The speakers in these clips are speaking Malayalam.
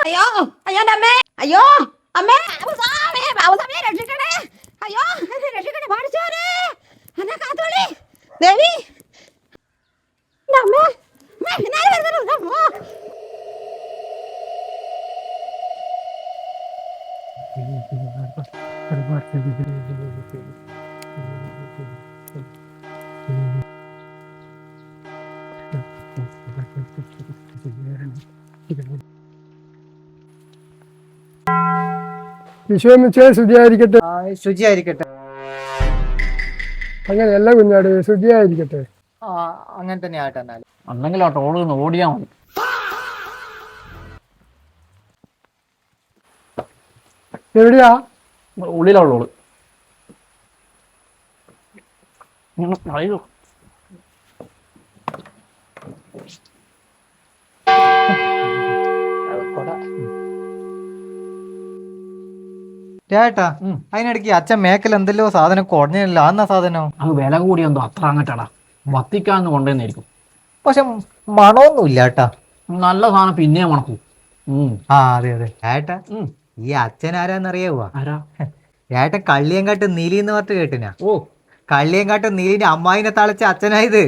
അയ്യോ അയ്യോ എൻ്റെ അമ്മേ അയ്യോ അമ്മേ അവസാമേ അവസാമേ രക്ഷിക്കണേ അയ്യോ രക്ഷിക്കണേ പഠിച്ചോനെ എന്നെ കാത്തോളി ദേവി എൻ്റെ അമ്മേ ശുചിയായിരിക്കട്ടെ. ശുചിയായിരിക്കട്ടെ. അങ്ങനെയല്ല കുഞ്ഞാട്, ശുചിയായിരിക്കട്ടെ. അങ്ങനെ തന്നെ ആട്ടെ. എന്നാലും ഉണ്ടെങ്കിൽ ആ ടോളിൽ നിന്ന് ഓടിയാ മതി. എവിടെയാ? ഉള്ളിലുള്ളോള് അയ്യോ ചേട്ടാ, അതിനിടയ്ക്ക് അച്ഛൻ മേക്കൽ എന്തെല്ലോ സാധനം കുടഞ്ഞില്ല. അന്നാ സാധനം അത് വില കൂടിയെന്തോ അത്ര അങ്ങട്ടാടാ വത്തിക്കാന്ന് കൊണ്ടുവന്നായിരിക്കും. പക്ഷെ മണമൊന്നുമില്ല ചേട്ടാ. നല്ല സാധനം പിന്നെ മണക്കൂ. അതെ അതെ ചേട്ടാ. ഈ അച്ഛൻ ആരാന്നറിയാവോ? ആരാ? ചേട്ടൻ കള്ളിയങ്കാട്ട് നീലി എന്ന് പറഞ്ഞിട്ട് കേട്ടിനാ? ഓ, കള്ളിയങ്കാട്ട് നീലിന്റെ അമ്മായിനെ തളച്ച അച്ഛനായത്.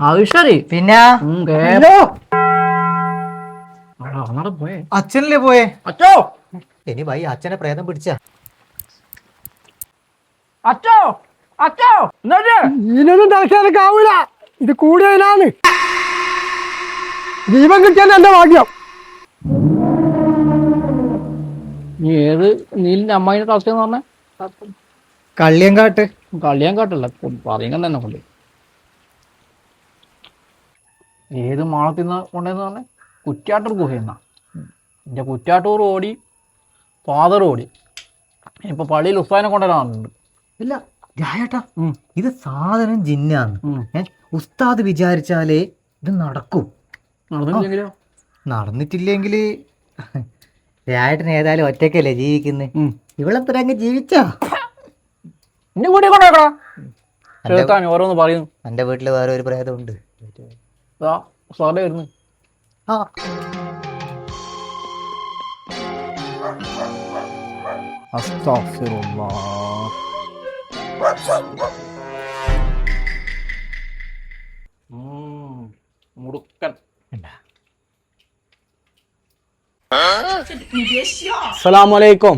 അത് ശരി. പിന്നെ പോയേ അച്ഛനല്ലേ പോയേ? അച്ചോ ഇനി ഭയ അച്ഛനെ പ്രേതം പിടിച്ച അച്ചോ അച്ചോ ഇതിനൊന്നും തലക്കാനൊക്കെ ആവൂല. ഇത് കൂടുതലാണ്. ജീവൻ കിട്ടിയാൽ എന്റെ ഭാഗ്യം. നീ ഏത് നീലിന്റെ അമ്മായിനെ കളിച്ചെന്ന് പറഞ്ഞ? കള്ളിയങ്കാട്ട്. കളിയാൻ കാട്ടല്ല, പറയുന്നത് തന്നെ കൊള്ളി. ഏത് മാളത്തിൽ നിന്ന് കൊണ്ടുവന്ന് പറഞ്ഞ? കുറ്റാട്ടൂർ ഗുഹയെന്നാ. എൻ്റെ കുറ്റാട്ടൂർ ഓടി, ഫാദർ ഓടി, ഇപ്പൊ പള്ളിയിൽ ഉസ്താദിനെ കൊണ്ടുവരാറുണ്ട്. ഇല്ല രായേട്ടാ, ഇത് സാധനം ജിന്നാന്ന്. ഉസ്താദ് വിചാരിച്ചാലേ ഇത് നടക്കും. നടന്നില്ലെങ്കിലോ? നടന്നിട്ടില്ലെങ്കില് രായേട്ടൻ ഏതായാലും ഒറ്റയ്ക്കല്ലേ ജീവിക്കുന്നത്. ഇവളെപ്പരങ്ങ് ജീവിച്ചാ എന്റെ വീട്ടിൽ കൊണ്ടുപോക്കടാ. ഓരോന്ന് പറയുന്നു. എന്റെ വീട്ടില് വേറെ ഒരു പ്രേതമുണ്ട്. സാറേ വരുന്നു. മുറുക്കൻ. അസ്സലാമു അലൈക്കും.